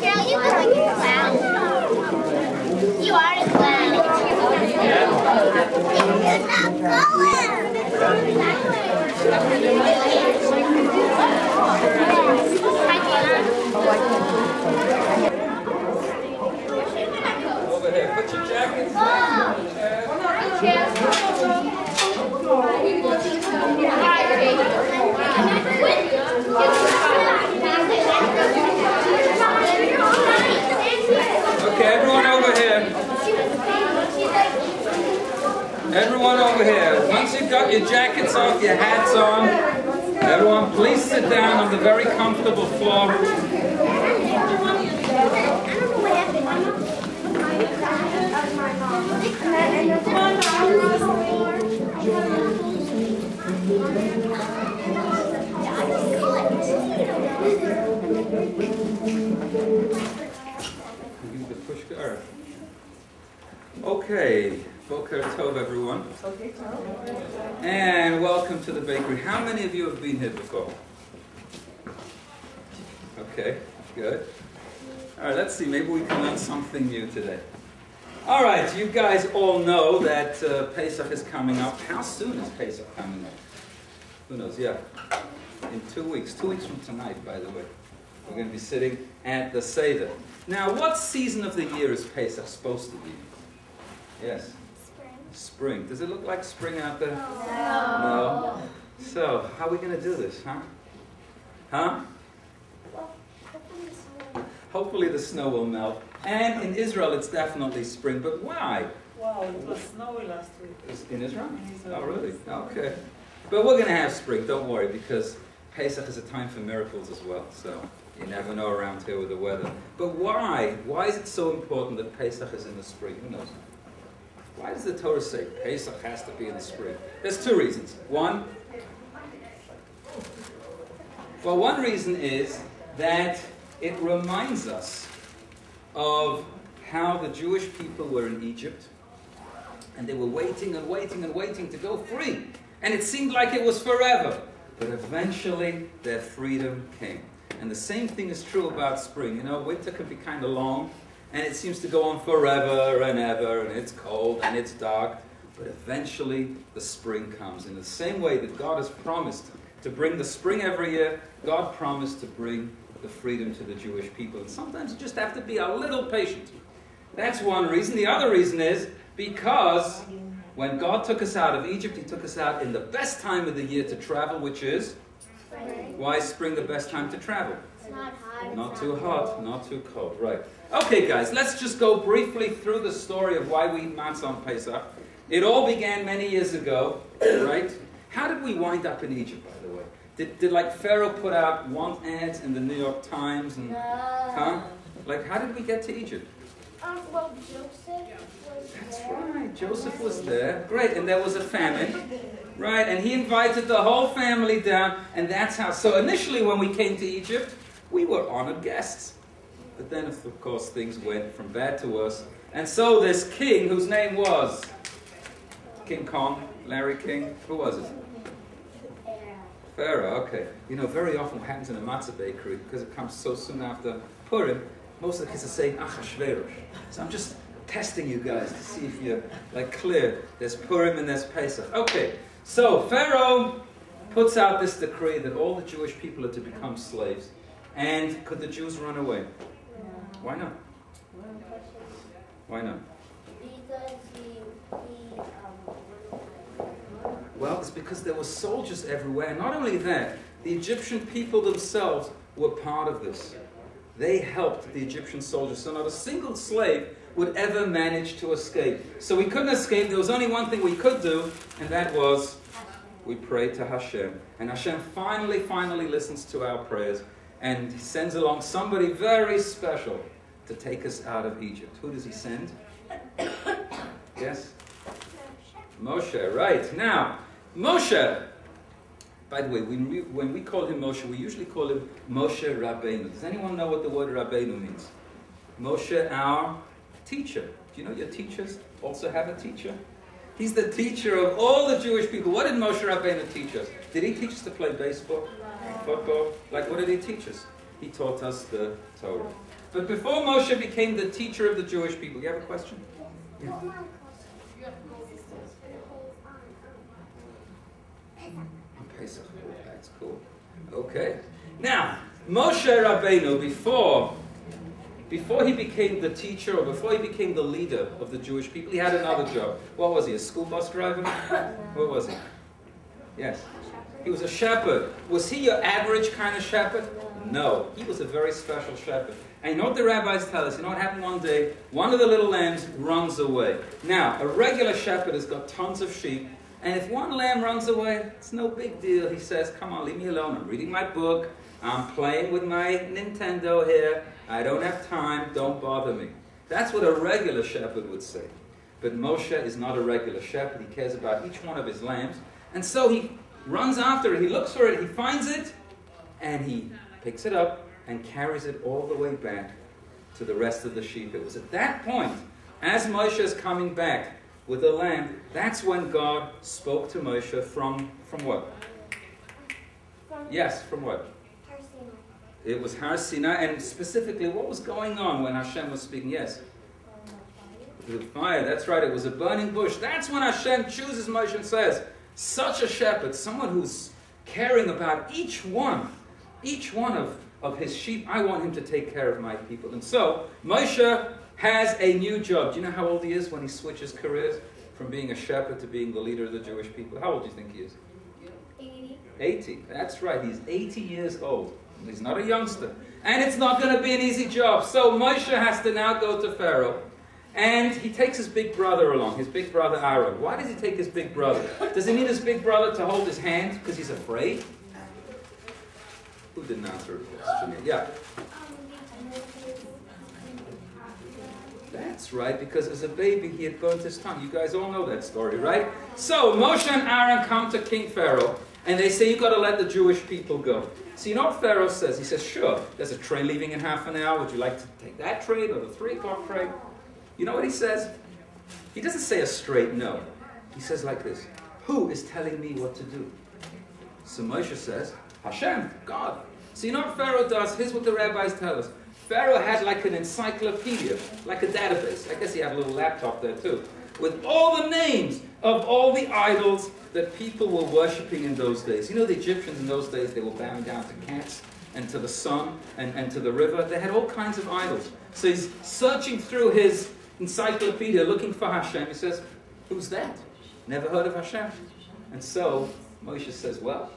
Carol, you look like a clown. You are a clown. You're not Over here, put your jackets on. Okay, everyone over here. Everyone over here. Once you've got your jackets off, your hats on, everyone please sit down on the very comfortable floor. Okay, Boker Tov everyone. And welcome to the bakery. How many of you have been here before? Okay, good. Alright, let's see, maybe we can learn something new today. Alright, you guys all know that Pesach is coming up. How soon is Pesach coming up? Who knows? Yeah, in 2 weeks. 2 weeks from tonight, by the way. We're going to be sitting at the Seder. Now, what season of the year is Pesach supposed to be? Yes? Spring. Does it look like spring out there? No. So, how are we going to do this, huh? Huh? Hopefully the snow will melt. And in Israel, it's definitely spring. But why? Wow, it was snowy last week. In Israel? Oh, really? Okay. But we're going to have spring, don't worry, because Pesach is a time for miracles as well. So, you never know around here with the weather. But why? Why is it so important that Pesach is in the spring? Who knows? Why does the Torah say Pesach has to be in the spring? There's two reasons. One reason is that it reminds us of how the Jewish people were in Egypt, and they were waiting and waiting and waiting to go free. And it seemed like it was forever. But eventually, their freedom came. And the same thing is true about spring. You know, winter can be kind of long, and it seems to go on forever and ever, and it's cold and it's dark. But eventually, the spring comes. In the same way that God has promised to bring the spring every year, God promised to bring the freedom to the Jewish people. And sometimes you just have to be a little patient. That's one reason. The other reason is because when God took us out of Egypt, He took us out in the best time of the year to travel, which is? Spring. Why is spring the best time to travel? It's not hot. Not too hot, not too cold. Right. Okay, guys, let's just go briefly through the story of why we eat matzah on Pesach. It all began many years ago, right? How did we wind up in Egypt, by the way? Did like Pharaoh put out want ads in the New York Times? And, no. Huh? Like, how did we get to Egypt? Well, Joseph was That's there. right, Joseph was there. Great, and there was a famine. Right, and he invited the whole family down, and that's how. So initially when we came to Egypt, we were honored guests. But then, of course, things went from bad to worse. And so this king, whose name was King Kong, Larry King, who was it? Pharaoh, okay. You know, very often what happens in a matzah bakery, because it comes so soon after Purim, most of the kids are saying Achashverosh. So I'm just testing you guys to see if you're like clear. There's Purim and there's Pesach. Okay, so Pharaoh puts out this decree that all the Jewish people are to become slaves. And could the Jews run away? No. Why not? Why not? Because Well, it's because there were soldiers everywhere. And not only that, the Egyptian people themselves were part of this. They helped the Egyptian soldiers. So not a single slave would ever manage to escape. So we couldn't escape. There was only one thing we could do, and that was we prayed to Hashem. And Hashem finally listens to our prayers and sends along somebody very special to take us out of Egypt. Who does He send? Yes? Moshe, right. Now, Moshe, by the way, when we call him Moshe, we usually call him Moshe Rabbeinu. Does anyone know what the word Rabbeinu means? Moshe, our teacher. Do you know your teachers also have a teacher? He's the teacher of all the Jewish people. What did Moshe Rabbeinu teach us? Did he teach us to play baseball, football? Like, what did he teach us? He taught us the Torah. But before Moshe became the teacher of the Jewish people, you have a question? Yeah. Pesach. That's cool. Okay. Now, Moshe Rabbeinu, before he became the teacher or before he became the leader of the Jewish people, he had another job. What was he? A school bus driver? What was he? Yes. He was a shepherd. Was he your average kind of shepherd? No. He was a very special shepherd. And you know what the rabbis tell us? You know what happened one day? One of the little lambs runs away. Now, a regular shepherd has got tons of sheep. And if one lamb runs away, it's no big deal. He says, come on, leave me alone. I'm reading my book. I'm playing with my Nintendo here. I don't have time. Don't bother me. That's what a regular shepherd would say. But Moshe is not a regular shepherd. He cares about each one of his lambs. And so he runs after it. He looks for it. He finds it. And he picks it up and carries it all the way back to the rest of the sheep. It was at that point, as Moshe is coming back with the lamb, that's when God spoke to Moshe from what? Yes, from what? It was Har Sinai, and specifically, what was going on when Hashem was speaking? Yes? The fire, that's right, it was a burning bush. That's when Hashem chooses Moshe and says, such a shepherd, someone who's caring about each one of his sheep, I want him to take care of my people. And so, Moshe has a new job. Do you know how old he is when he switches careers from being a shepherd to being the leader of the Jewish people? How old do you think he is? 80. 80, that's right, he's 80 years old. He's not a youngster. And it's not going to be an easy job. So Moshe has to now go to Pharaoh. And he takes his big brother along, his big brother Aaron. Why does he take his big brother? Does he need his big brother to hold his hand because he's afraid? Who didn't answer the question? Yeah. That's right, because as a baby he had burnt his tongue. You guys all know that story, right? So Moshe and Aaron come to King Pharaoh. And they say, you've got to let the Jewish people go. So you know what Pharaoh says? He says, sure, there's a train leaving in half an hour. Would you like to take that train or the 3 o'clock train? You know what he says? He doesn't say a straight no. He says like this, who is telling me what to do? So Moshe says, Hashem, God. So you know what Pharaoh does? Here's what the rabbis tell us. Pharaoh had like an encyclopedia, like a database. I guess he had a little laptop there too, with all the names of all the idols that people were worshipping in those days. You know, the Egyptians in those days, they were bowing down to cats and to the sun and to the river. They had all kinds of idols. So he's searching through his encyclopedia looking for Hashem. He says, who's that? Never heard of Hashem? And so Moshe says, well,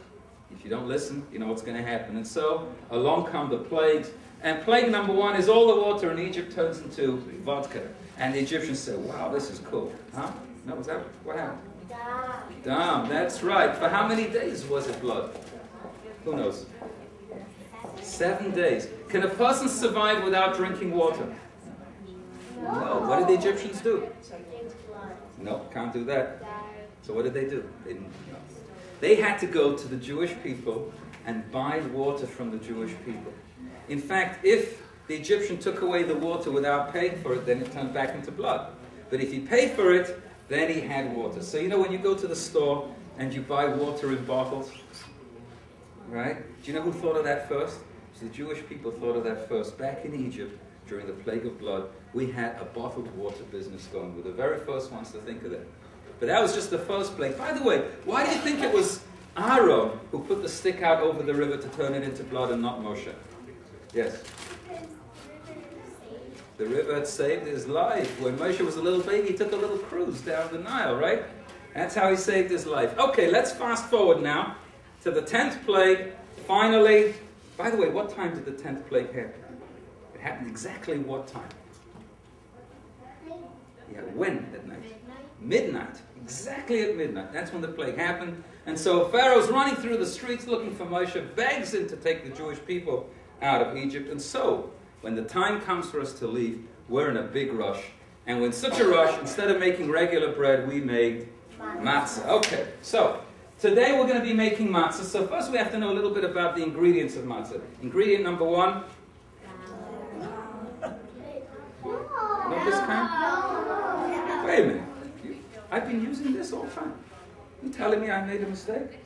if you don't listen, you know what's going to happen. And so along come the plagues. And plague number 1 is all the water in Egypt turns into vodka. And the Egyptians say, wow, this is cool. Huh? No, was that what happened? Dam, that's right. For how many days was it blood? Who knows? 7 days. Can a person survive without drinking water? No. What did the Egyptians do? No, can't do that. So what did they do? They didn't know. They had to go to the Jewish people and buy water from the Jewish people. In fact, if the Egyptian took away the water without paying for it, then it turned back into blood. But if he paid for it, then he had water. So you know when you go to the store and you buy water in bottles, right? Do you know who thought of that first? So the Jewish people thought of that first. Back in Egypt, during the plague of blood, we had a bottled water business going. We're the very first ones to think of that. But that was just the first plague. By the way, why do you think it was Aaron who put the stick out over the river to turn it into blood and not Moshe? Yes? The river had saved his life. When Moshe was a little baby, he took a little cruise down the Nile, right? That's how he saved his life. Okay, let's fast forward now to the 10th plague. Finally, by the way, what time did the 10th plague happen? It happened exactly what time? Yeah, when at night? Midnight. Exactly at midnight. That's when the plague happened. And so Pharaoh's running through the streets looking for Moshe, begs him to take the Jewish people out of Egypt. And so, when the time comes for us to leave, we're in a big rush. And when such a rush, instead of making regular bread, we made matzah. Okay, so today we're going to be making matzah. So first we have to know a little bit about the ingredients of matzah. Ingredient number 1. Not this kind? Wait a minute. I've been using this all the time. You telling me I made a mistake?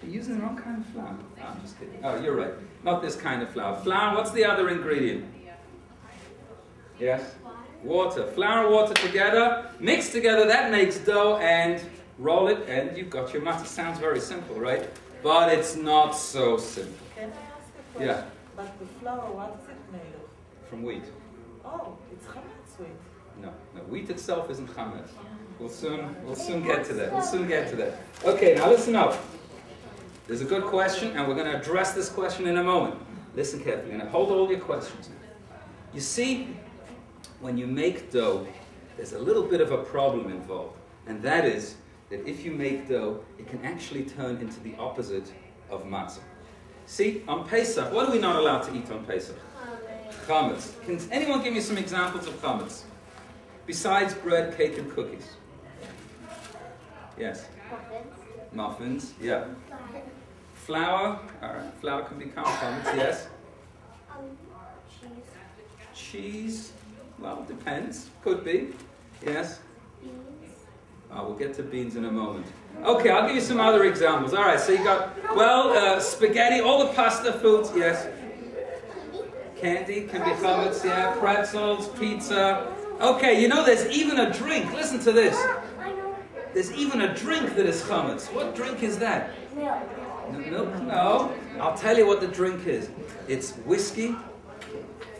You're using the wrong kind of flour. No, I'm just kidding. Oh, you're right. Not this kind of flour. Flour, what's the other ingredient? Yes? Water. Flour and water together. Mix together, that makes dough, and roll it, and you've got your matzah. Sounds very simple, right? But it's not so simple. Can I ask a question? Yeah. But the flour, what is it made of? From wheat. Oh, it's chametz wheat. No, wheat itself isn't chametz. We'll soon get to that. We'll soon get to that. Okay, now listen up. There's a good question, and we're going to address this question in a moment. Listen carefully, and hold all your questions. You see, when you make dough, there's a little bit of a problem involved, and that is that if you make dough, it can actually turn into the opposite of matzah. See, on Pesach, what are we not allowed to eat on Pesach? Chametz. Can anyone give me some examples of chametz? Besides bread, cake, and cookies. Yes. Muffins, yeah. Flour, all right. Flour can become chametz, yes. Cheese, well, depends. Could be, yes. We'll get to beans in a moment. Okay, I'll give you some other examples. All right, so you got, well, spaghetti, all the pasta foods, yes. Candy can be chametz, yeah. Pretzels, pizza. Okay, you know there's even a drink. Listen to this. There's even a drink that is chametz. What drink is that? Milk? No. I'll tell you what the drink is. It's whiskey,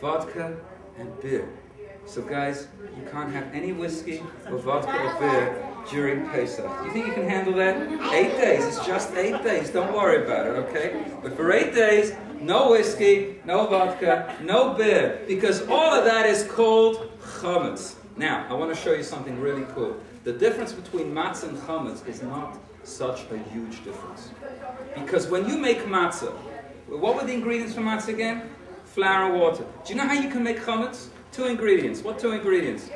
vodka, and beer. So guys, you can't have any whiskey or vodka or beer during Pesach. Do you think you can handle that? 8 days. It's just 8 days. Don't worry about it, okay? But for 8 days, no whiskey, no vodka, no beer. Because all of that is called chametz. Now, I want to show you something really cool. The difference between matzah and chametz is not such a huge difference. Because when you make matzah, what were the ingredients for matzah again? Flour and water. Do you know how you can make chametz? 2 ingredients. What 2 ingredients?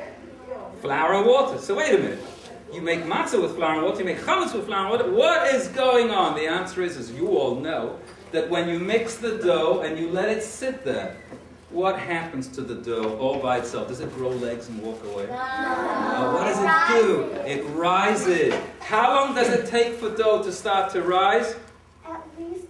Flour and water. So wait a minute. You make matzah with flour and water, you make chametz with flour and water. What is going on? The answer is, as you all know, that when you mix the dough and you let it sit there, what happens to the dough all by itself? Does it grow legs and walk away? No. What does it do? It rises. How long does it take for dough to start to rise? At least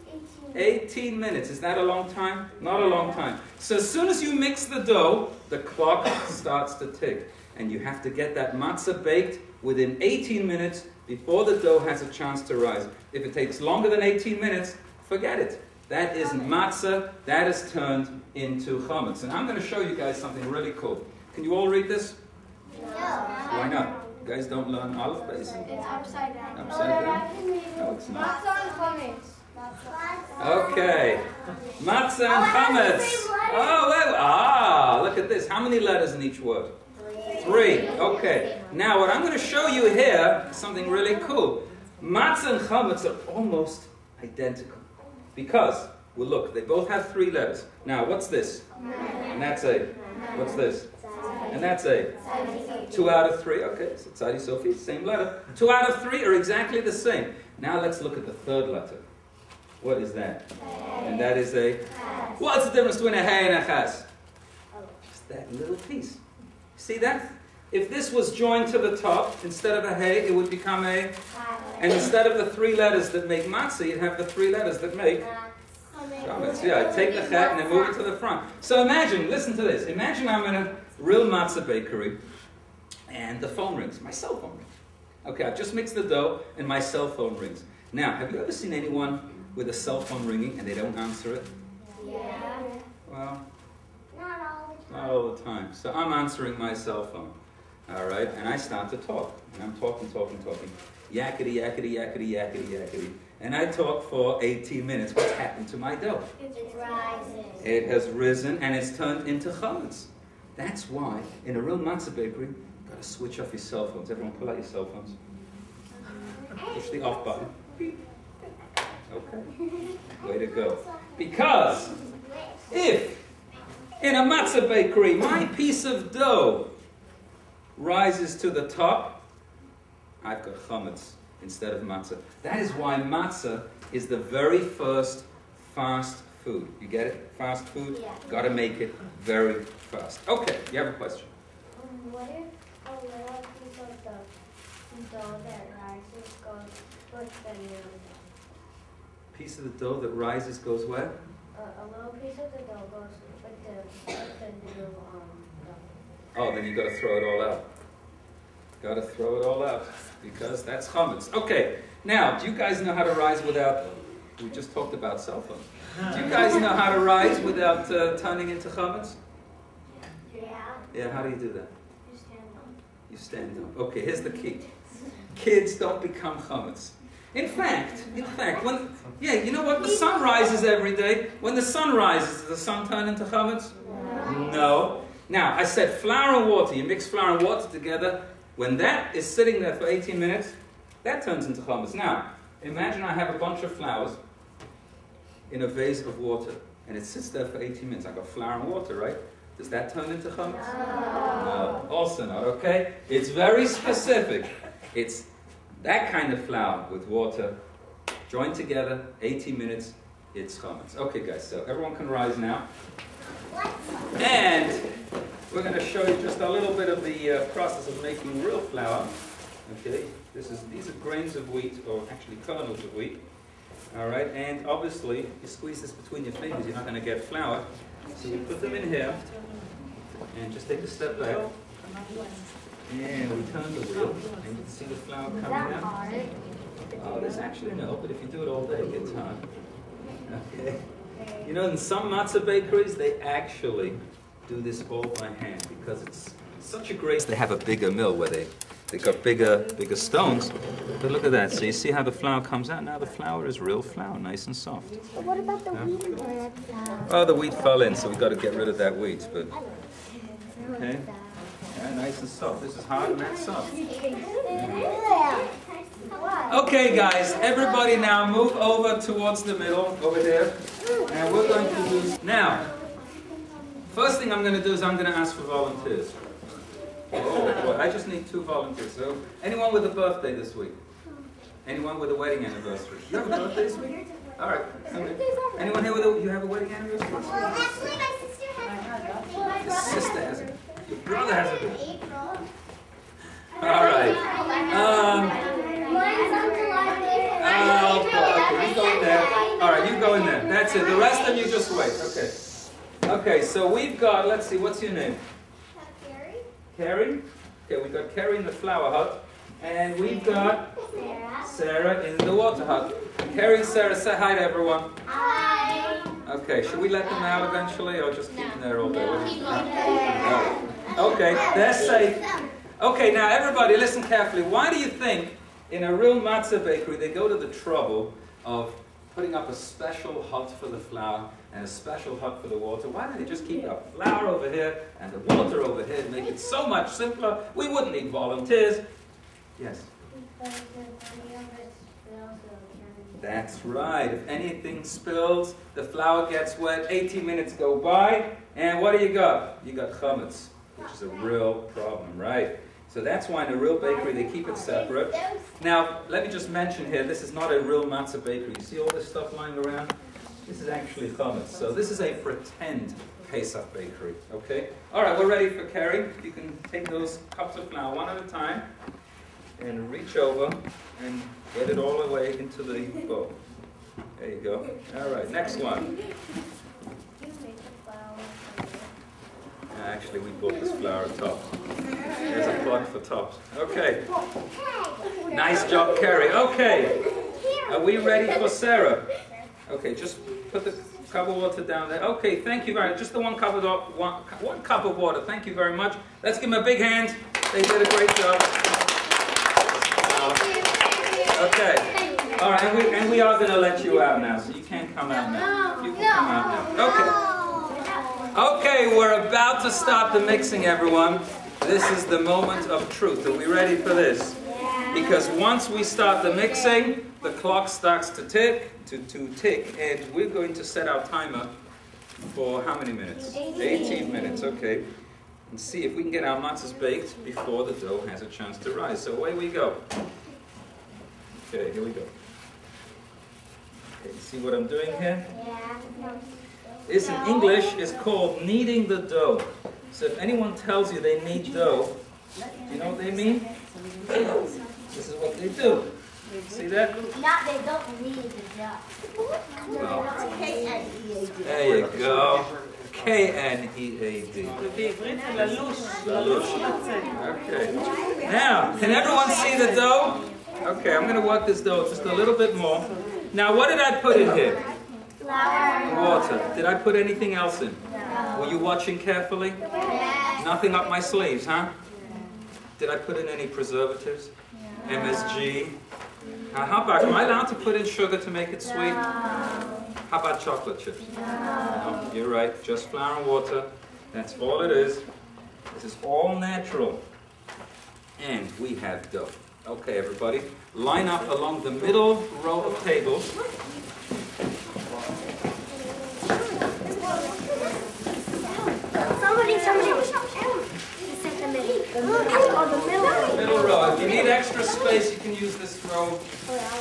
18 minutes. Is that a long time? Not a long time. So as soon as you mix the dough, the clock starts to tick. And you have to get that matzah baked within 18 minutes before the dough has a chance to rise. If it takes longer than 18 minutes, forget it. That isn't matzah. That is turned into chametz. And I'm going to show you guys something really cool. Can you all read this? No. Why not? You guys don't learn aleph base? It's upside down. Upside down? No, it's not. Matzah and chametz. Okay. Matzah and chametz. Oh, wait. Look at this. How many letters in each word? 3. Okay. Now, what I'm going to show you here is something really cool. Matzah and chametz are almost identical. Because, well, look, they both have 3 letters. Now, what's this? And that's a. What's this? And that's a. 2 out of 3. Okay, so Tzadi Sophie, same letter. 2 out of 3 are exactly the same. Now let's look at the 3rd letter. What is that? And that is a. What's the difference between a hey and a chas? Just that little piece. See that? If this was joined to the top, instead of a hey, it would become a. And instead of the 3 letters that make matzah, you'd have the 3 letters that make chametz. Yeah, take the chet and then move it to the front. So imagine, listen to this. Imagine I'm in a real matzah bakery and the phone rings. My cell phone rings. Okay, I've just mixed the dough and my cell phone rings. Now, have you ever seen anyone with a cell phone ringing and they don't answer it? Yeah. Well, Not all the time. not all the time. So I'm answering my cell phone. All right, and I start to talk. And I'm talking. Yakety, yakety, yakety, yakety, yakety. And I talk for 18 minutes. What's happened to my dough? It's rising. It has risen and it's turned into chametz. That's why, in a real matzah bakery, you've got to switch off your cell phones. Everyone pull out your cell phones. Push the off button. Okay. Way to go. Because if in a matzah bakery my piece of dough rises to the top, I've got chametz instead of matzah. That is why matzah is the very first fast food. You get it? Fast food? Yeah. Got to make it very fast. Okay, you have a question? What A little piece of the dough that rises goes with the new. Piece of the dough that rises goes where? A little piece of the dough goes with the new dough. Oh, then you got to throw it all out. Got to throw it all out because that's chametz. Okay, now, do you guys know how to rise without? We just talked about cell phones. Do you guys know how to rise without turning into chametz? Yeah. Yeah, how do you do that? You stand up. You stand up. Okay, here's the key. Kids don't become chametz. In fact, when you know what? The sun rises every day. When the sun rises, does the sun turn into chametz? No. Now, I said flour and water. You mix flour and water together. When that is sitting there for 18 minutes, that turns into chametz. Now, imagine I have a bunch of flowers in a vase of water, and it sits there for 18 minutes. I got flour and water, right? Does that turn into chametz? No. Also not, okay? It's very specific. It's that kind of flour with water, joined together, 18 minutes, it's chametz. Okay, guys, so everyone can rise now. And we're going to show you just a little bit of the process of making real flour. Okay, these are grains of wheat, or actually kernels of wheat. All right, and obviously you squeeze this between your fingers, you're not going to get flour. So we put them in here, and just take a step back. And we turn the wheel, and you can see the flour coming out. Oh, there's actually no, but if you do it all day, it gets hard. Okay. You know, in some matzah bakeries, they actually do this all by hand because it's such a great. They have a bigger mill where they got bigger stones. But look at that. So you see how the flour comes out? Now the flour is real flour, nice and soft. But what about the wheat bread flour? Oh, the wheat fell in, so we got to get rid of that wheat. But okay, yeah, nice and soft. This is hard and that's soft. Okay, guys, everybody now move over towards the middle, over there. And we're going to do... Now, first thing I'm going to do is I'm going to ask for volunteers. Oh, boy, I just need 2 volunteers. So, anyone with a birthday this week? Anyone with a wedding anniversary? You have a birthday this week? All right. Okay. Anyone here with you have a wedding anniversary? Well, actually, my sister has a birthday. Your sister has it. Your brother has it. April. All right. Mine's on July 5th. Okay, you go in there. All right, you go in there. That's it. The rest of you just wait. Okay. Okay, so we've got, let's see, what's your name? Carrie. Carrie? Okay, we've got Carrie in the flower hut. And we've got Sarah in the water hut. Carrie and Sarah, say hi to everyone. Hi. Okay, should we let them out eventually or just keep them there all day? Keep them there. Okay, they're safe. Okay, now everybody listen carefully. Why do you think in a real matzah bakery they go to the trouble of putting up a special hut for the flour and a special hut for the water? Why don't they just keep the flour over here and the water over here and make it so much simpler? We wouldn't need volunteers. Yes? That's right. If anything spills, the flour gets wet, 18 minutes go by, and what do you got? You got chametz, which is a real problem, right? So that's why in a real bakery they keep it separate. Now, let me just mention here, this is not a real matzah bakery. You see all this stuff lying around? This is actually chametz. So this is a pretend Pesach bakery, okay? All right, we're ready for Carrie. You can take those cups of flour one at a time and reach over and get it all the way into the bowl. There you go. All right, next one. Actually, we bought this flour at Tops. There's a plug for Tops. Okay. Nice job, Carrie. Okay. Are we ready for Sarah? Okay, just put the cup of water down there. Okay, thank you very much. Just the one cup of water. Thank you very much. Let's give them a big hand. They did a great job. Okay. All right, and we are going to let you out now, so you can come out now. You can come out now. Okay. Okay, we're about to start the mixing, everyone. This is the moment of truth. Are we ready for this? Because once we start the mixing, the clock starts to tick, and we're going to set our timer for how many minutes? 18 minutes, okay. And see if we can get our matzahs baked before the dough has a chance to rise. So away we go. Okay, here we go. Okay, you see what I'm doing here? This in English is called kneading the dough. So if anyone tells you they knead dough, You know what they mean? This is what they do. See that? Not they don't need the job. Well, there you go. K-N-E-A-D. Okay. Now, can everyone see the dough? Okay, I'm going to work this dough just a little bit more. Now, what did I put in here? Flour. Water. Did I put anything else in? No. Were you watching carefully? Yes. Nothing up my sleeves, huh? Did I put in any preservatives? MSG? Now, how about, am I allowed to put in sugar to make it sweet? How about chocolate chips? No, you're right, just flour and water. That's all it is. This is all natural. And we have dough. Okay, everybody, line up along the middle row of tables. Somebody. Middle row. If you need extra space, you can use this row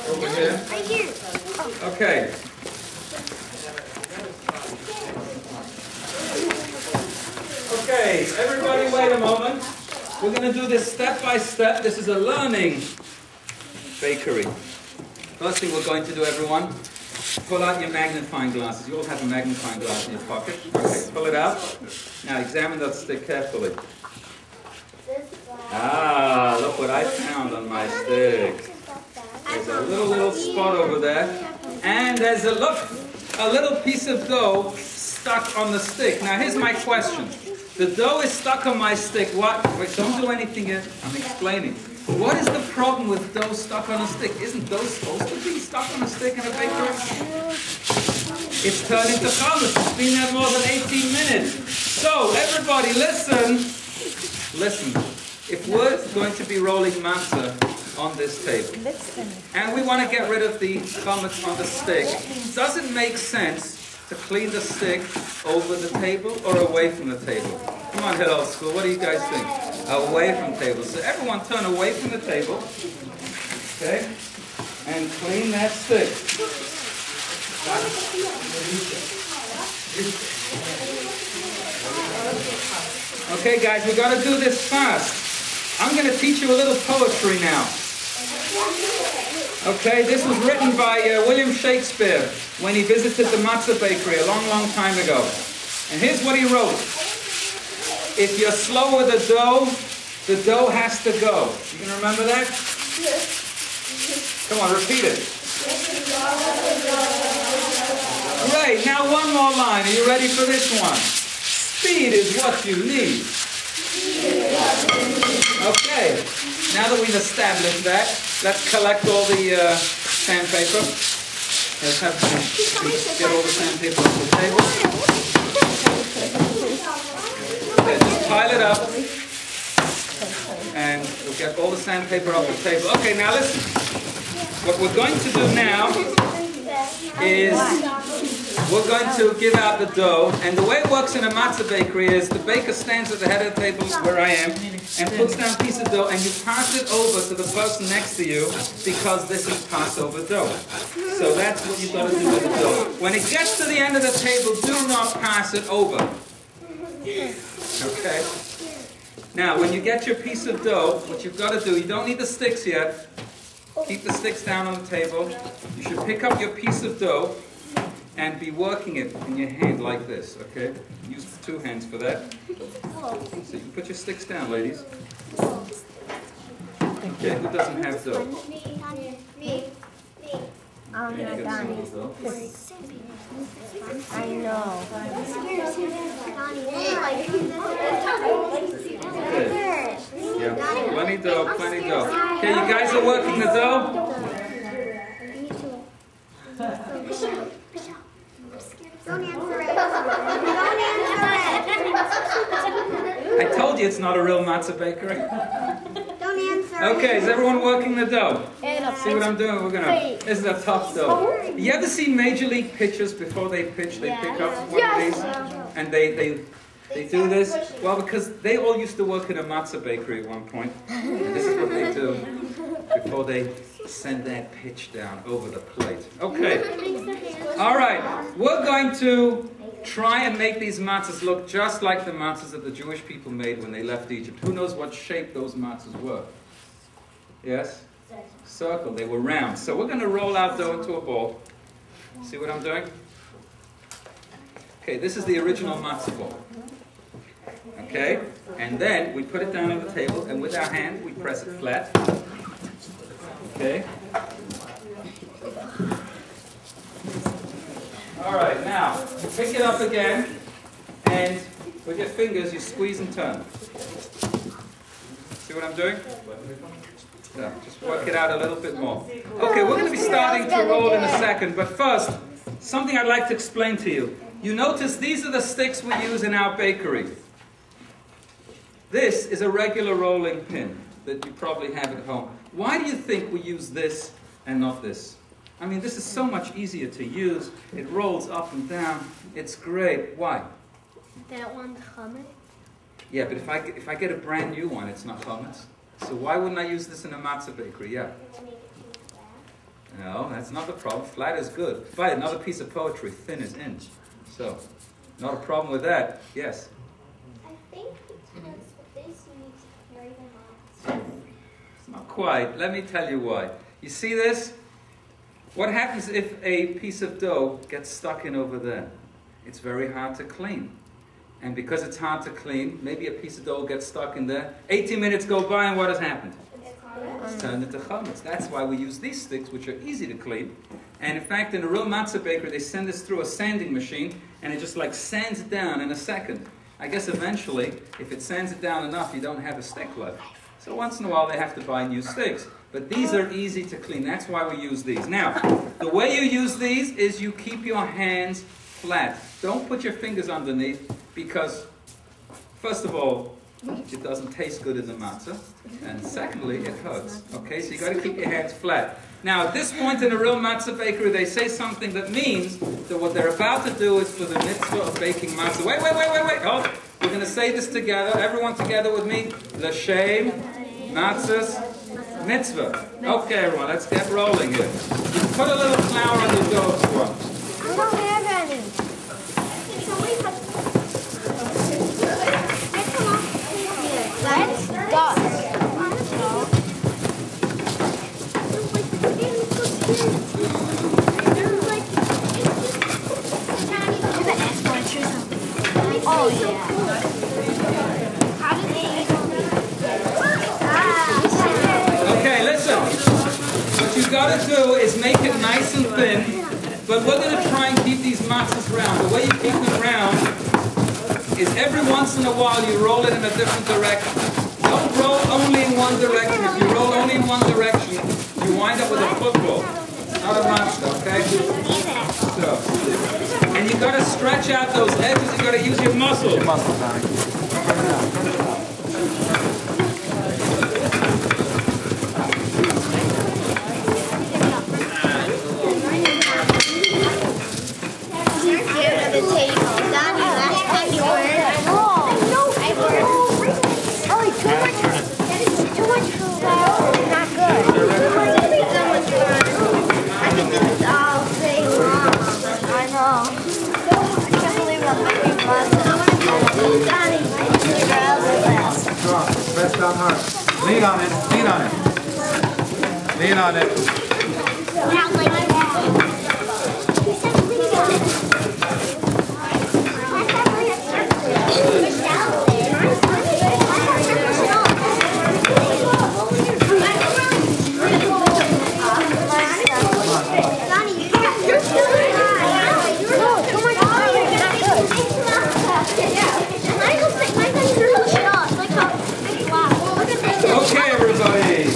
over here. Right here. Okay. Okay, everybody wait a moment. We're going to do this step by step. This is a learning bakery. First thing we're going to do, everyone, pull out your magnifying glasses. You all have a magnifying glass in your pocket. Okay, pull it out. Now examine that stick carefully. Ah, look what I found on my stick. There's a little spot over there. And there's a little piece of dough stuck on the stick. Now here's my question. The dough is stuck on my stick. What? Wait, don't do anything yet. I'm explaining. What is the problem with dough stuck on a stick? Isn't dough supposed to be stuck on a stick in a bakery? It's turned into chametz. It's been there more than 18 minutes. So, everybody, listen. Listen. If we're going to be rolling matzah on this table, and we want to get rid of the chametz on the stick, does it make sense to clean the stick over the table or away from the table? Come on, Hillel School, what do you guys think? Away from the table. So everyone turn away from the table, okay, and clean that stick. Okay, guys, we've got to do this fast. I'm going to teach you a little poetry now. Okay, this was written by William Shakespeare when he visited the Matzah bakery a long, long time ago. And here's what he wrote. If you're slow with the dough has to go. You can remember that? Come on, repeat it. Great, now one more line. Are you ready for this one? Speed is what you need. Okay, now that we've established that, let's collect all the sandpaper. Let's get all the sandpaper off the table. Okay, just pile it up. And we'll get all the sandpaper off the table. Okay, now listen. What we're going to do now is we're going to give out the dough, and the way it works in a matzah bakery is the baker stands at the head of the table where I am and puts down a piece of dough, and you pass it over to the person next to you because this is Passover dough. So that's what you've got to do with the dough. When it gets to the end of the table, do not pass it over. Okay? Now, when you get your piece of dough, what you've got to do, you don't need the sticks yet. Keep the sticks down on the table. You should pick up your piece of dough and be working it in your hand like this, okay? Use the two hands for that. So you can put your sticks down, ladies. Okay, who doesn't have dough? Me. Okay, you get some of the dough. I know. Okay. Yeah, plenty dough, plenty dough. Okay, you guys are working the dough? Don't answer it. Don't answer it. I told you it's not a real matzah bakery. Don't answer it. Okay, is everyone working the dough? See what I'm doing? This is a tough dough. You ever see Major League pitchers before they pitch? They pick up one of these and they do this? Well, because they all used to work in a matzah bakery at one point. And this is what they do before they send that pitch down over the plate. Okay. All right. We're going to try and make these matzahs look just like the matzahs that the Jewish people made when they left Egypt. Who knows what shape those matzahs were? Yes? Circle. They were round. So we're going to roll out dough into a ball. See what I'm doing? Okay, this is the original matzah ball. Okay? And then we put it down on the table, and with our hand we press it flat. Okay? Alright, now, you pick it up again, and with your fingers you squeeze and turn. See what I'm doing? Yeah, just work it out a little bit more. Okay, we're going to be starting to roll in a second, but first, something I'd like to explain to you. You notice these are the sticks we use in our bakery. This is a regular rolling pin that you probably have at home. Why do you think we use this and not this? I mean, this is so much easier to use. It rolls up and down. It's great. Why? That one's chametz? Yeah, but if I get a brand new one, it's not chametz. So why wouldn't I use this in a matzah bakery? Yeah. No, that's not the problem. Flat is good. But another piece of poetry, thin is in. So, not a problem with that. Yes? I think because this needs to carry them on. It's not quite. Let me tell you why. You see this? What happens if a piece of dough gets stuck in over there? It's very hard to clean. And because it's hard to clean, maybe a piece of dough gets stuck in there. 18 minutes go by and what has happened? It's turned into chametz. That's why we use these sticks, which are easy to clean. And in fact, in a real matzah bakery, they send this through a sanding machine, and it just like sands it down in a second. I guess eventually, if it sands it down enough, you don't have a stick left. So once in a while, they have to buy new sticks. But these are easy to clean. That's why we use these. Now, the way you use these is you keep your hands flat. Don't put your fingers underneath because, first of all, it doesn't taste good in the matzah. And secondly, it hurts. Okay, so you got to keep your hands flat. Now, at this point in a real matzah bakery, they say something that means that what they're about to do is for the mitzvah of baking matzah. Wait. Oh, we're going to say this together. Everyone together with me. L'shem matzah's mitzvah. Okay, everyone, let's get rolling here. Put a little flour on the dough for us. I don't have any. Let's go. Oh, yeah. How do they Okay, listen. What you got to do is make it nice and thin, but we're going to try and keep these matzahs round. The way you keep them round is every once in a while you roll it in a different direction. Don't roll only in one direction. If you roll only in one direction, you wind up with a football. It's not a matzah, okay? So, and you got to stretch out those edges. You got to use your muscles. Press down hard. Lean on it. Lean on it. Lean on it. Not like that. Okay, everybody.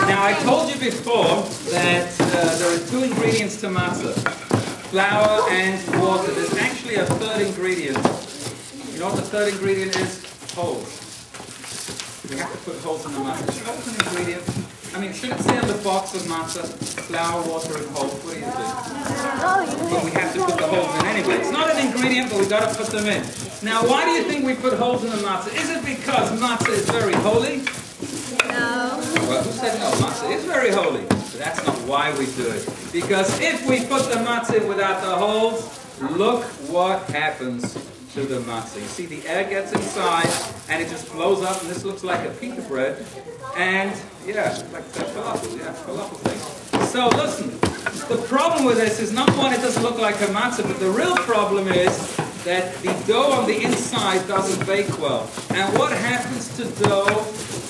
Now, I told you before that there are two ingredients to matzah, flour and water. There's actually a third ingredient. You know what the third ingredient is? Holes. We have to put holes in the matzah. Should holes an ingredient? I mean, should it say on the box of matzah, flour, water, and holes? What do you think? But we have to put the holes in anyway. It's not an ingredient, but we've got to put them in. Now, why do you think we put holes in the matzah? Is it because matzah is very holy? No. Well, who said no? Matzah is very holy. But that's not why we do it. Because if we put the matzah without the holes, look what happens to the matzah. You see the air gets inside and it just blows up, and this looks like a pita bread. And yeah, like a falafel thing. So listen, the problem with this is, number one, it doesn't look like a matzah, but the real problem is that the dough on the inside doesn't bake well. And what happens to dough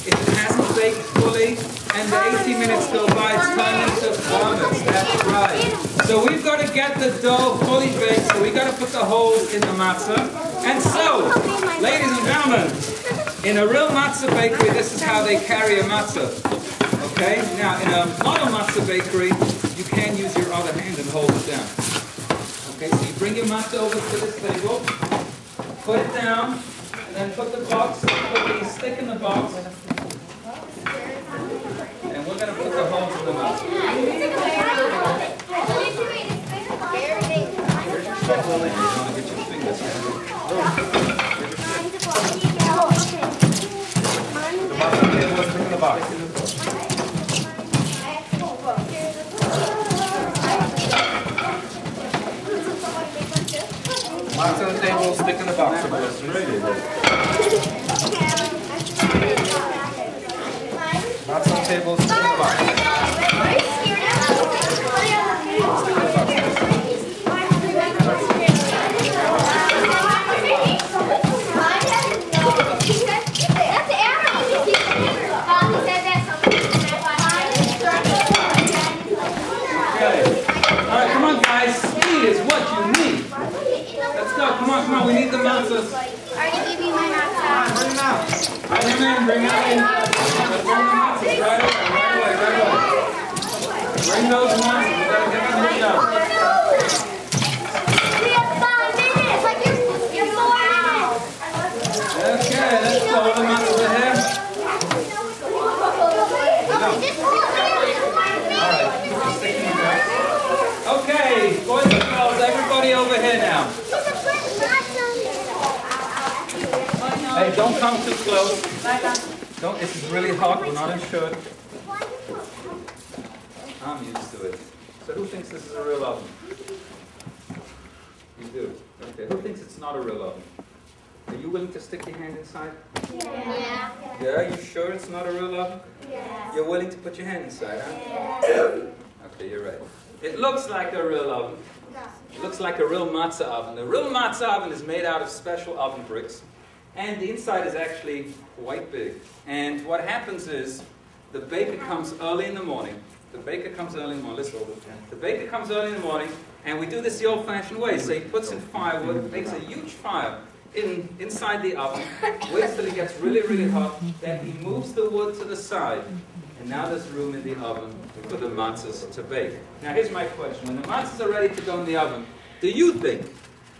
if it hasn't baked fully and the 18 minutes go by, it's turned into vomit. That's right. So we've got to get the dough fully baked, so we've got to put the holes in the matzah. And so, ladies and gentlemen, in a real matzah bakery, this is how they carry a matzah. Okay? Now, in a model matzah bakery, you can use your other hand and hold it down. Okay, so you bring your matzah over to this table, put it down, and then put the box, put the stick in the box, and we're going to put the holes in the matzah. Where's your stick, Lily? You want to get your fingers here. The matzah table is stick in the box. Matzah on the table, stick in the box. Matzah on the table, stick in the box. Alright, come on guys, speed is what you need. Let's go, come on, we need the matzahs. I already gave you my matzah. Bring them out. Bring them in, bring them in. Let's bring the matzahs right away. Bring those matzahs, we gotta get them hooked up. We have 5 minutes, like you're 4 minutes. Okay, let's go, all the matzahs are here. Okay, boys and girls, everybody over here now. Hey, don't come too close. Don't, this is really hot, we're not insured. I'm used to it. So who thinks this is a real oven? You do? Okay, who thinks it's not a real oven? Are you willing to stick your hand inside? Yeah. Yeah, you sure it's not a real oven? Yeah. You're willing to put your hand inside, huh? Yeah. Okay, you're right. It looks like a real oven. It looks like a real matzah oven. The real matzah oven is made out of special oven bricks, and the inside is actually quite big. And what happens is, the baker comes early in the morning. The baker comes early in the morning. Listen, the baker comes early in the morning, and we do this the old-fashioned way. So he puts in firewood, makes a huge fire inside the oven, waits till it gets really, really hot, then he moves the wood to the side. And now there's room in the oven for the matzahs to bake. Now here's my question. When the matzahs are ready to go in the oven, do you think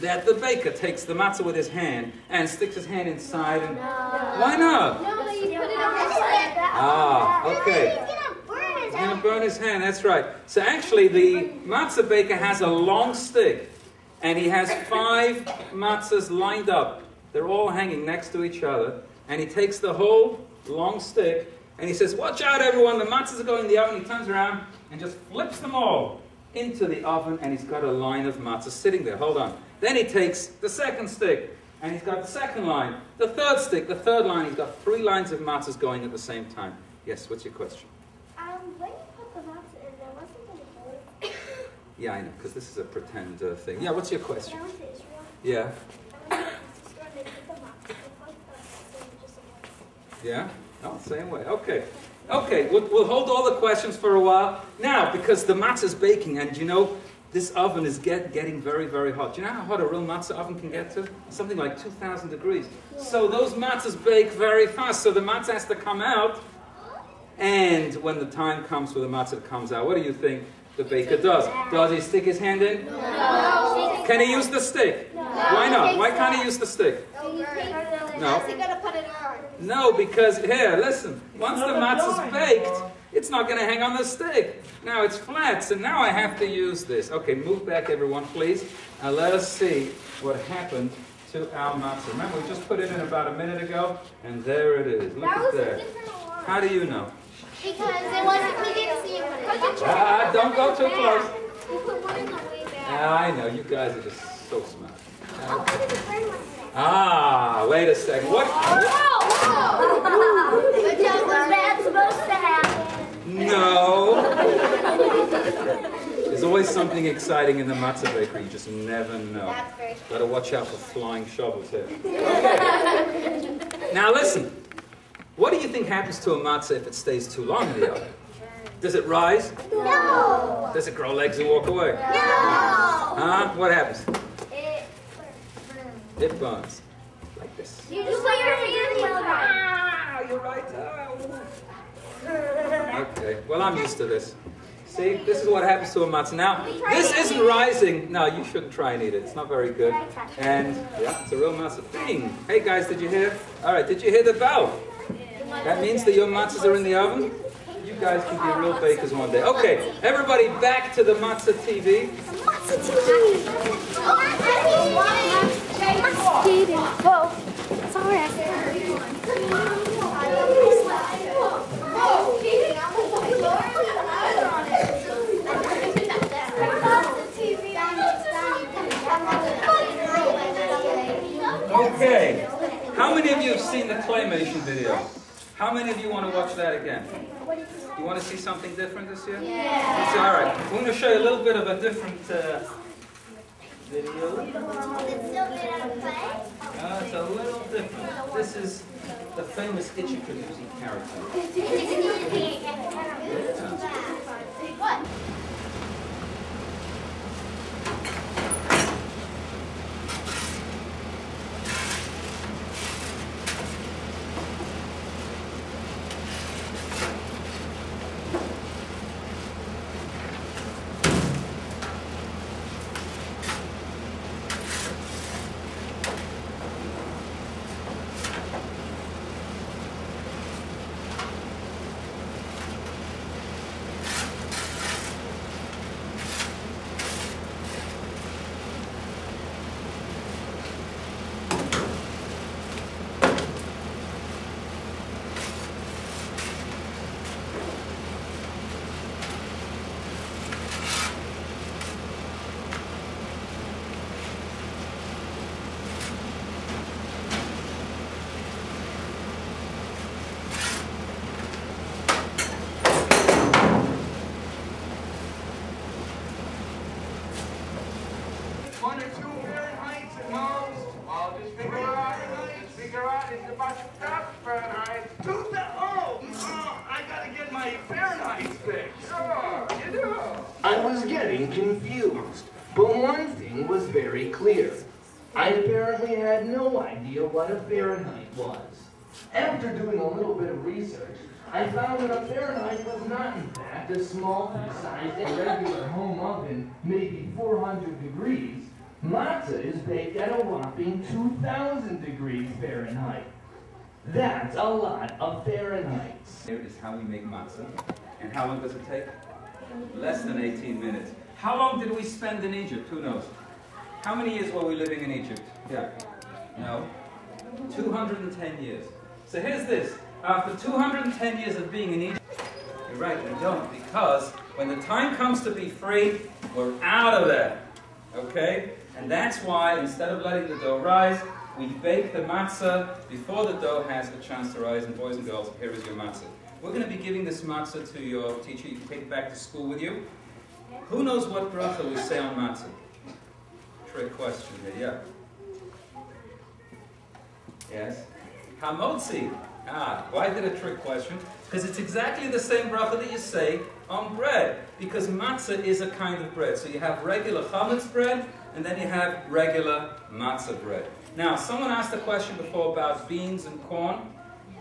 that the baker takes the matzah with his hand and sticks his hand inside? And why not? No, you put it on the side. Ah, okay. He's going to burn his hand, that's right. So actually the matzah baker has a long stick, and he has 5 matzahs lined up. They're all hanging next to each other. And he takes the whole long stick, and he says, watch out everyone, the matzahs are going in the oven. He turns around and just flips them all into the oven, and he's got a line of matzahs sitting there. Hold on. Then he takes the second stick, and he's got the second line. The third stick, the third line. He's got 3 lines of matzahs going at the same time. Yes, what's your question? When you put the matzah in there, wasn't there a hole? Yeah, I know, because this is a pretend thing. Yeah, what's your question? When I went to Israel, Yeah. I went to the store and they put the matzah in like that, and just Yeah? Oh, same way. Okay. Okay, we'll hold all the questions for a while. Now, because the matzah's baking, and you know, this oven is getting very, very hot. Do you know how hot a real matzah oven can get to? Something like 2,000 degrees. So those matzahs bake very fast. So the matzah has to come out. And when the time comes for the matzah comes out, what do you think the baker does? Does he stick his hand in? No. Can he use the stick? No. Why not? Why can't he use the stick? No. How's he gonna put it on? No, because, here, listen. Once the matzah's baked, it's not going to hang on the stick. Now it's flat, so now I have to use this. Okay, move back everyone, please. Now let us see what happened to our matzah. Remember, we just put it in about a minute ago, and there it is. Look at that. How do you know? Because it wasn't, we didn't see it. Don't go too close. You put one in the way back. I know, you guys are just so smart. I'll put it in the frame one Wait a second. What? Whoa! But that was bad supposed to happen. No. There's always something exciting in the matzah bakery. You just never know. That's very true. Gotta watch out for flying shovels here. Okay. Now listen. What do you think happens to a matzah if it stays too long in the oven? Does it rise? No! Does it grow legs and walk away? No! Huh? What happens? It burns. It burns. Like this. You just put your hand in the You're right. Okay. Well, I'm used to this. See, this is what happens to a matzah. Now, this isn't rising. No, you shouldn't try and eat it. It's not very good. And, yeah, it's a real matzah. Bing! Hey, guys, did you hear? All right, did you hear the bell? That means that your matzahs are in the oven? You guys can be real bakers one day. Okay, everybody back to the Matzah TV. Matzah TV! Whoa. Sorry. Okay, how many of you have seen the claymation video? How many of you want to watch that again? You want to see something different this year? Yeah. All right, we're going to show you a little bit of a different video. It's a little different. This is the famous itchy producing character. What? I was getting confused, but one thing was very clear. I apparently had no idea what a Fahrenheit was. After doing a little bit of research, I found that a Fahrenheit was not in fact a small size a regular home oven, maybe 400 degrees. Matzah is baked at a whopping 2,000 degrees Fahrenheit. That's a lot of Fahrenheit. Here is how we make matzah. And how long does it take? Less than 18 minutes. How long did we spend in Egypt? Who knows? How many years were we living in Egypt? Yeah. No? 210 years. So here's this. After 210 years of being in Egypt, you're right, we don't. Because when the time comes to be free, we're out of there. Okay? And that's why, instead of letting the dough rise, we bake the matzah before the dough has a chance to rise. And boys and girls, here is your matzah. We're going to be giving this matzah to your teacher. You can take it back to school with you. Who knows what bracha we say on matzah? Trick question here, yeah. Yes? Hamotzi. Why did a trick question? Because it's exactly the same bracha that you say on bread. Because matzah is a kind of bread. So you have regular chametz bread, and then you have regular matzah bread. Now, someone asked a question before about beans and corn.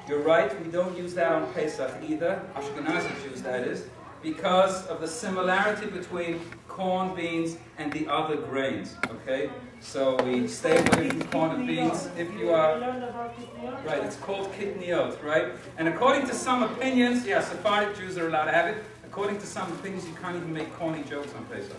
You're right, we don't use that on Pesach either. Ashkenazi Jews, that is. Because of the similarity between corn, beans, and the other grains, okay? So we stay away from corn and beans. If you are... Right, it's called kitniot, right? And according to some opinions, yeah, Sephardic Jews are allowed to have it. According to some opinions, you can't even make corny jokes on Pesach.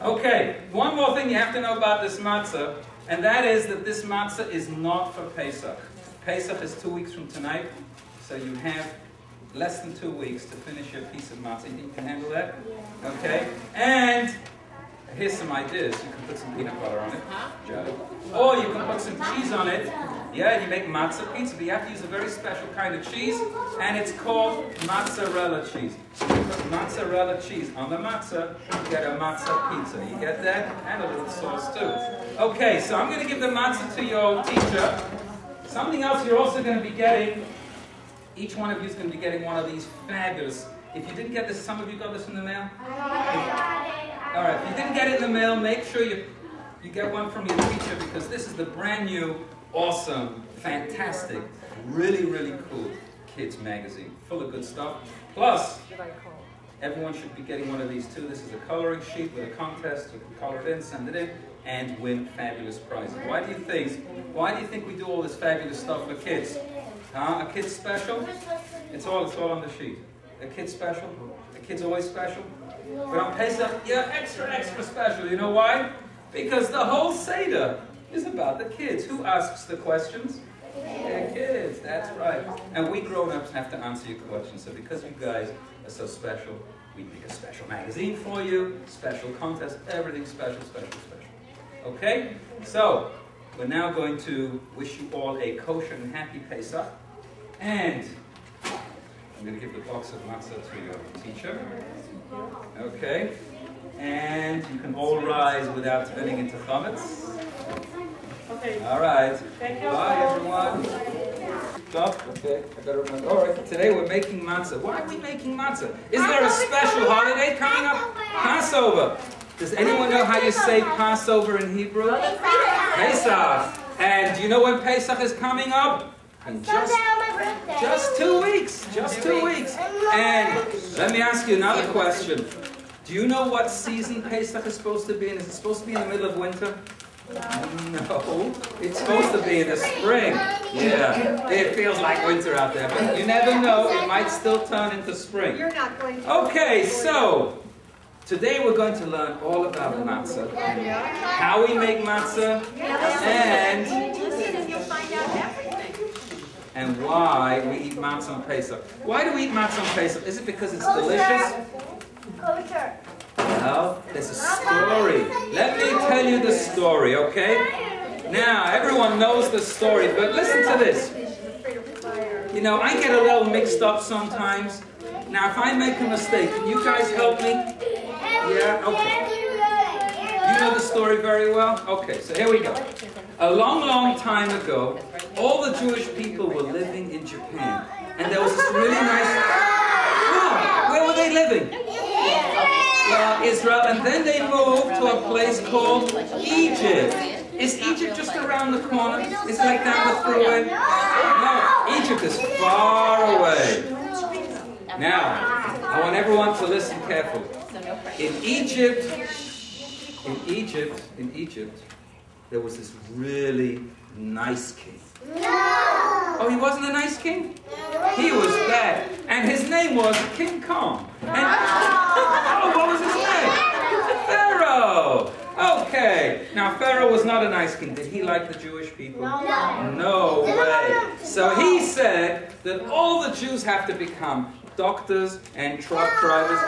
Okay, one more thing you have to know about this matzah, and that is that this matzah is not for Pesach. Pesach is 2 weeks from tonight, so you have less than 2 weeks to finish your piece of matzah. You think you can handle that? Yeah. Okay? And here's some ideas. You can put some peanut butter on it, Joe. Or you can put some cheese on it. Yeah, you make matzah pizza, but you have to use a very special kind of cheese, and it's called mozzarella cheese. So you put mozzarella cheese on the matzah, you get a matzah pizza. You get that? And a little sauce too. Okay, so I'm going to give the matzah to your teacher. Something else you're also going to be getting, each one of you is going to be getting one of these fabulous. If you didn't get this, some of you got this in the mail? All right, if you didn't get it in the mail, make sure you get one from your teacher, because this is the brand new, awesome, fantastic, really, really cool kids magazine, full of good stuff. Plus, everyone should be getting one of these too. This is a coloring sheet with a contest. You can color it in, send it in, and win fabulous prizes. Why do you think we do all this fabulous stuff for kids? Huh? A kid's special? It's all on the sheet. A kid's special? A kid's always special? But on Pesach, yeah, extra special. You know why? Because the whole Seder is about the kids. Who asks the questions? The kids, that's right. And we grown-ups have to answer your questions. So because you guys are so special, we make a special magazine for you, special contest, everything special. Okay? So, we're now going to wish you all a kosher and happy Pesach. And I'm going to give the box of matzah to your teacher. Okay? And you can all rise without turning into chametz. Okay. All right. Thank you. Bye, everyone. Stop. Okay, I gotta remember. All right, today we're making matzah. Why are we making matzah? Is there a special holiday coming up? Passover. Does anyone know how you say Passover in Hebrew? Pesach. And do you know when Pesach is coming up? In just 2 weeks. Just 2 weeks. And let me ask you another question. Do you know what season Pesach is supposed to be in? Is it supposed to be in the middle of winter? No, it's supposed to be in the spring. Yeah, it feels like winter out there, but you never know, it might still turn into spring. You're not going to. Okay, so today we're going to learn all about matzah, how we make matzah, and why we eat matzah on Pesach. Why do we eat matzah on Pesach? Is it because it's delicious? Kosher. No, there's a story. Let me tell you the story, okay? Now, everyone knows the story, but listen to this. You know, I get a little mixed up sometimes. Now, if I make a mistake, can you guys help me? Yeah? Okay. You know the story very well? Okay, so here we go. A long time ago, all the Jewish people were living in Japan. And there was this really nice... Oh, where were they living? Israel, and then they moved to a place called Egypt. Is Egypt just around the corner? Is it like down the freeway? No, Egypt is far away. Now, I want everyone to listen carefully. In Egypt, there was this really nice king. Oh, he wasn't a nice king? He was bad. And his name was King Kong. And, oh, what was his name? Pharaoh. Okay. Now, Pharaoh was not a nice king. Did he like the Jewish people? No way. So he said that all the Jews have to become doctors and truck drivers.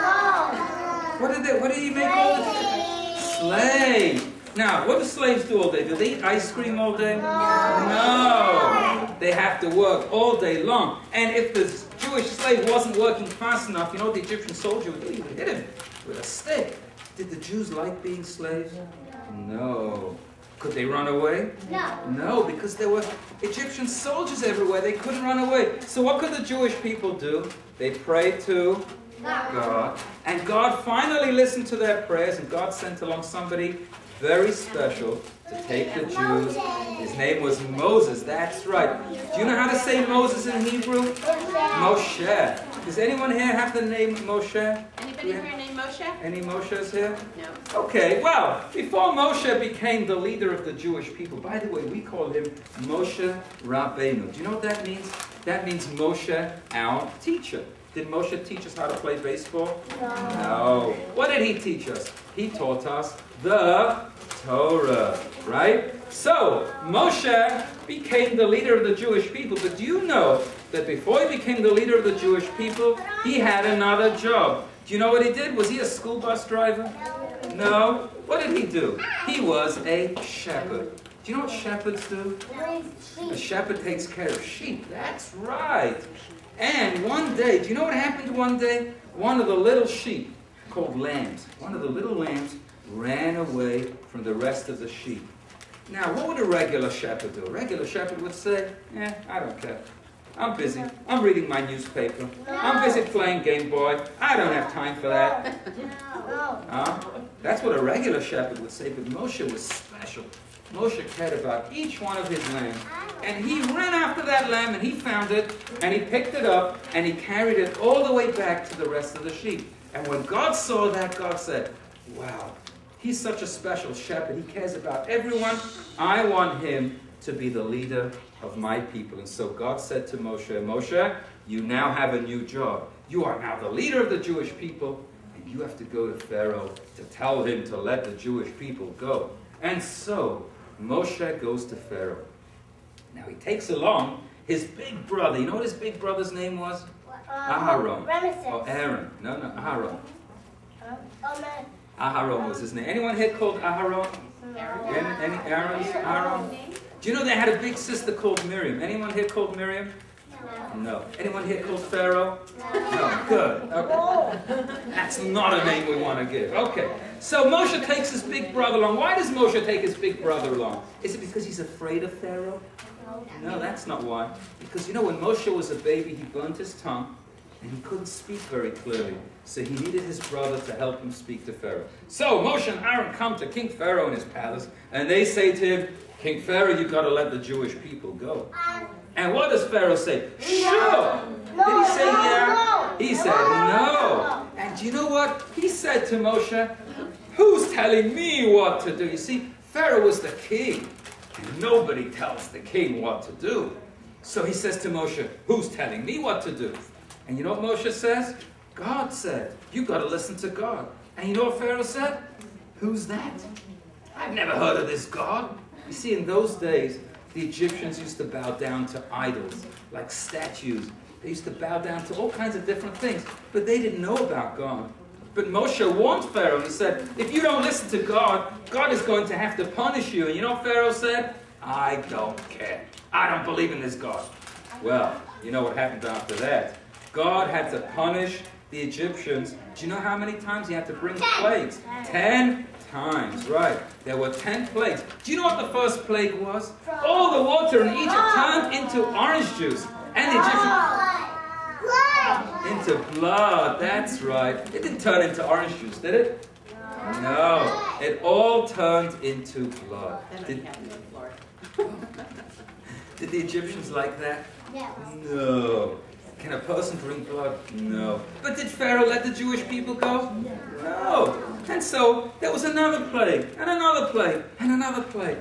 What did he make all the slaves? Now, what do slaves do all day? Do they eat ice cream all day? No. They have to work all day long. And if the Jewish slave wasn't working fast enough, you know what the Egyptian soldier would do? He would hit him with a stick. Did the Jews like being slaves? No. Could they run away? No, because there were Egyptian soldiers everywhere. They couldn't run away. So what could the Jewish people do? They prayed to God. And God finally listened to their prayers, and God sent along somebody very special to take the Jews. His name was Moses. That's right. Do you know how to say Moses in Hebrew? Moshe. Does anyone here have the name Moshe? Anybody here named Moshe? Any Moshes here? No. Okay, well, before Moshe became the leader of the Jewish people, by the way, we call him Moshe Rabbeinu. Do you know what that means? That means Moshe, our teacher. Did Moshe teach us how to play baseball? No. What did he teach us? He taught us the Torah, right? So, Moshe became the leader of the Jewish people, but do you know that before he became the leader of the Jewish people, he had another job? Do you know what he did? Was he a school bus driver? No. What did he do? He was a shepherd. Do you know what shepherds do? A shepherd takes care of sheep. That's right. And one day, do you know what happened one day? One of the little sheep, called lambs, one of the little lambs ran away from the rest of the sheep. Now, what would a regular shepherd do? A regular shepherd would say, I don't care. I'm busy. I'm reading my newspaper. I'm busy playing Game Boy. I don't have time for that. That's what a regular shepherd would say, but Moshe was special. Moshe cared about each one of his lambs. And he ran after that lamb, and he found it, and he picked it up, and he carried it all the way back to the rest of the sheep. And when God saw that, God said, wow, he's such a special shepherd. He cares about everyone. I want him to be the leader of my people. And so God said to Moshe, Moshe, you now have a new job. You are now the leader of the Jewish people, and you have to go to Pharaoh to tell him to let the Jewish people go. And so Moshe goes to Pharaoh. Now he takes along his big brother. You know what his big brother's name was? Aharon. Or Aaron. No, Aharon. Aharon was his name. Anyone here called Aharon? Any Aaron's? Aharon? Do you know they had a big sister called Miriam? Anyone here called Miriam? No. Anyone here called Pharaoh? No. Good. Okay. That's not a name we want to give. Okay. So Moshe takes his big brother along. Why does Moshe take his big brother along? Is it because he's afraid of Pharaoh? No, that's not why. Because you know, when Moshe was a baby, he burnt his tongue, and he couldn't speak very clearly. So he needed his brother to help him speak to Pharaoh. So Moshe and Aaron come to King Pharaoh in his palace, and they say to him, King Pharaoh, you've got to let the Jewish people go. And what does Pharaoh say? Sure! Did he say yeah? He said no. And you know what? He said to Moshe, who's telling me what to do? You see, Pharaoh was the king, and nobody tells the king what to do. So he says to Moshe, who's telling me what to do? And you know what Moshe says? God said, you've got to listen to God. And you know what Pharaoh said? Who's that? I've never heard of this God. You see, in those days, the Egyptians used to bow down to idols, like statues. They used to bow down to all kinds of different things, but they didn't know about God. But Moshe warned Pharaoh. He said, if you don't listen to God, God is going to have to punish you. And you know what Pharaoh said? I don't care. I don't believe in this God. Well, you know what happened after that? God had to punish the Egyptians. Do you know how many times he had to bring plagues? 10 times, right. There were 10 plagues. Do you know what the first plague was? All the water in Egypt turned into orange juice. And the Egyptians... Into blood, that's right. It didn't turn into orange juice, did it? No. It all turned into blood. Did the Egyptians like that? No. Can a person drink blood? No. But did Pharaoh let the Jewish people go? No. And so there was another plague, and another plague, and another plague.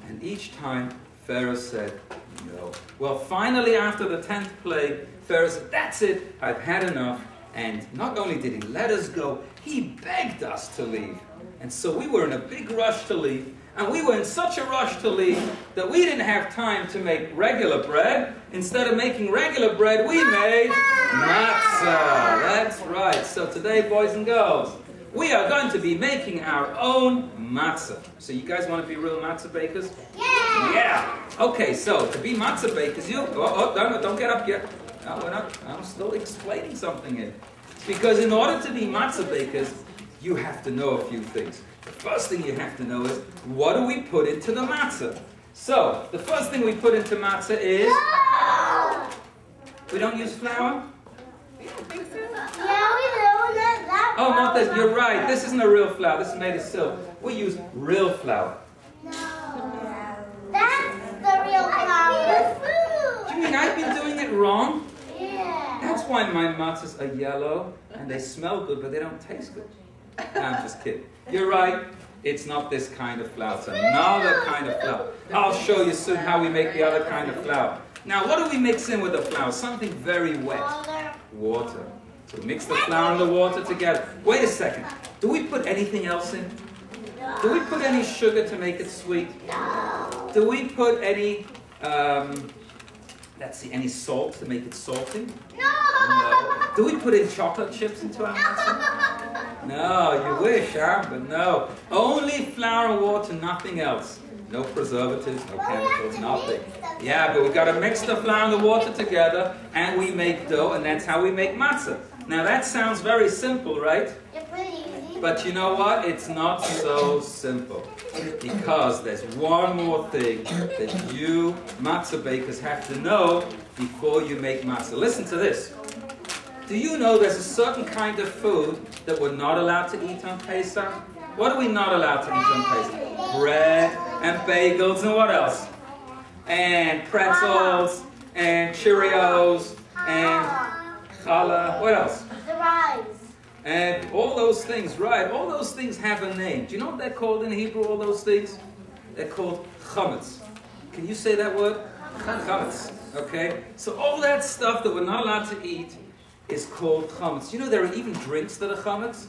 And each time Pharaoh said no. Well, finally after the 10th plague, Pharaoh said, that's it, I've had enough. And not only did he let us go, he begged us to leave. And so we were in a big rush to leave. And we were in such a rush to leave that we didn't have time to make regular bread. Instead of making regular bread, we made matzah. That's right. So today, boys and girls, we are going to be making our own matzah. So you guys want to be real matzah bakers? Yeah! Okay, so to be matzah bakers, don't get up yet. No, we're not. I'm still explaining something here. Because in order to be matzah bakers, you have to know a few things. The first thing you have to know is, what do we put into the matzah? So, the first thing we put into matzah is... We don't use flour? Oh, not this. You're right. This isn't a real flour. This is made of silk. We use real flour. That's the real flour. Do you mean I've been doing it wrong? Yeah. That's why my matzahs are yellow, and they smell good, but they don't taste good. No, I'm just kidding. You're right. It's not this kind of flour. It's another kind of flour. I'll show you soon how we make the other kind of flour. Now, what do we mix in with the flour? Something very wet. Water. So mix the flour and the water together. Wait a second. Do we put anything else in? Do we put any sugar to make it sweet? Do we put any, let's see, any salt to make it salty? No. Do we put in chocolate chips into our matzah? No, you wish, huh? But no. Only flour and water, nothing else. No preservatives, no chemicals, nothing. Yeah, but we've got to mix the flour and the water together, and we make dough, and that's how we make matzah. Now that sounds very simple, right? But you know what? It's not so simple. Because there's one more thing that you matzah bakers have to know before you make matzah. Listen to this. Do you know there's a certain kind of food that we're not allowed to eat on Pesach? What are we not allowed to eat on Pesach? Bread and bagels and what else? And pretzels and Cheerios and challah. What else? The rice. And all those things, right? All those things have a name. Do you know what they're called in Hebrew, all those things? They're called chametz. Can you say that word? Chametz. Okay? So all that stuff that we're not allowed to eat is called chametz. You know there are even drinks that are chametz?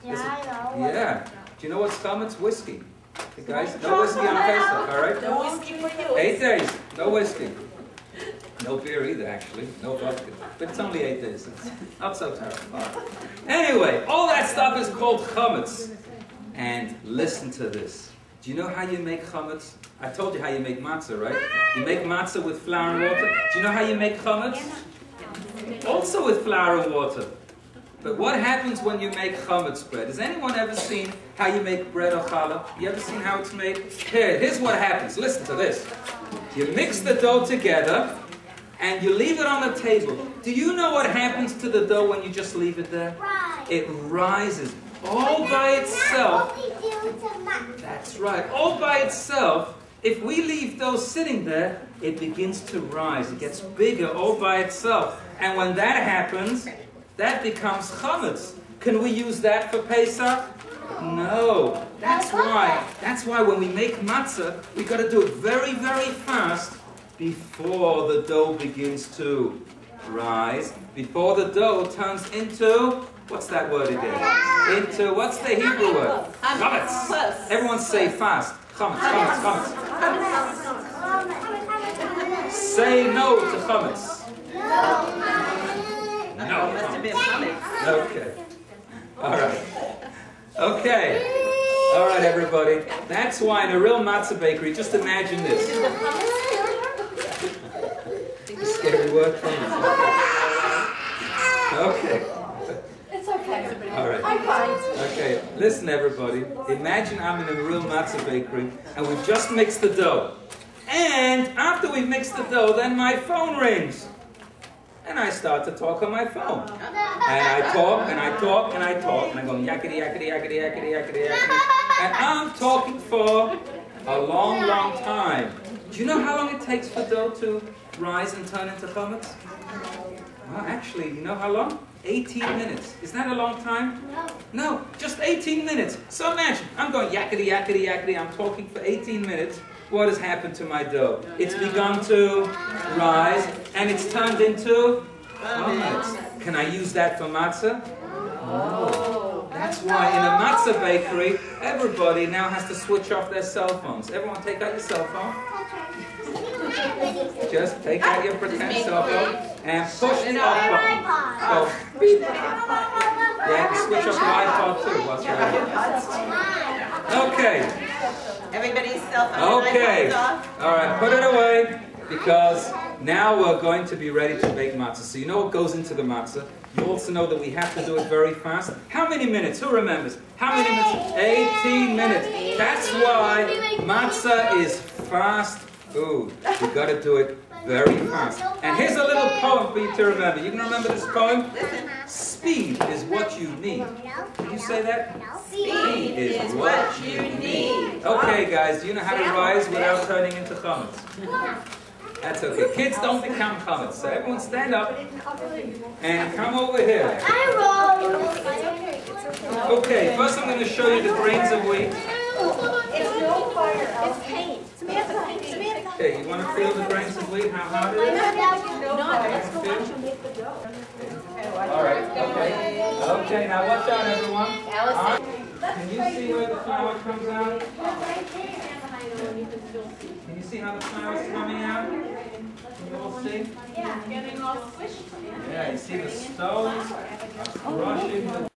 Yeah, I know. Yeah. Do you know what's chametz? Whiskey. Okay, guys? No whiskey on Pesach, all right? No whiskey for you. 8 days. No whiskey. No beer either, actually. No vodka. But it's only 8 days. It's not so terrible. Anyway, all that stuff is called chametz. And listen to this. Do you know how you make chametz? I told you how you make matzah, right? You make matzah with flour and water. Do you know how you make chametz? Also with flour and water. But what happens when you make chametz bread? Has anyone ever seen how you make bread or challah? You ever seen how it's made? Here's what happens. Listen to this. You mix the dough together and you leave it on the table. Do you know what happens to the dough when you just leave it there? It rises all by itself. That's right. All by itself. If we leave dough sitting there, it begins to rise. It gets bigger all by itself. And when that happens, that becomes chametz. Can we use that for Pesach? No. That's why when we make matzah, we've got to do it very, very fast before the dough begins to rise. Before the dough turns into, what's that word again? Into, what's the Hebrew word? Chametz. Everyone say fast. Chametz, chametz, chametz. Say no to chametz. No. Okay. All right. Okay. All right, everybody. That's why in a real matzah bakery, just imagine this. Scary word. Okay. It's okay. All right. I'm fine. Okay. Listen, everybody. Imagine I'm in a real matzah bakery, and we've just mixed the dough. And after we've mixed the dough, then my phone rings. And I start to talk on my phone. And I talk, and I talk, and I talk, and I go yakety, yakety, yakety, yakety, yakety, yakety. And I'm talking for a long, long time. Do you know how long it takes for dough to rise and turn into chametz? Well, actually, you know how long? 18 minutes. Isn't that a long time? No, just 18 minutes. So imagine, I'm going yakety, yakety, yakety. I'm talking for 18 minutes. What has happened to my dough? It's begun to rise, and it's turned into chametz. Can I use that for matzah? No. That's why in a matzah bakery, everybody now has to switch off their cell phones. Everyone take out your cell phone. Just take out your pretend cell phone and push the off button. So, yeah, switch off the iPod too. What's right? Okay. Everybody's cell phone. Okay. All right, put it away because now we're going to be ready to bake matzah. So you know what goes into the matzah. You also know that we have to do it very fast. How many minutes? Who remembers? How many minutes? 18 minutes. That's why matzah is fast food. You've got to do it very fast. And here's a little poem for you to remember. You can remember this poem? Speed is what you need. Did you say that? Speed is what you need. Okay, guys, do you know how to rise without turning into chametz? That's okay. Kids don't become chametz. So everyone stand up and come over here. Okay, first I'm going to show you the grains of wheat. It's no fire. It's paint. Samantha. Okay, you want to feel the grains of wheat? How hard it is? All right, okay. Okay, now watch out, everyone. Can you see where the flour comes out? Can you see how the flour is coming out? Can you all see? Yeah, getting all squished. Yeah, you see the stones are crushing the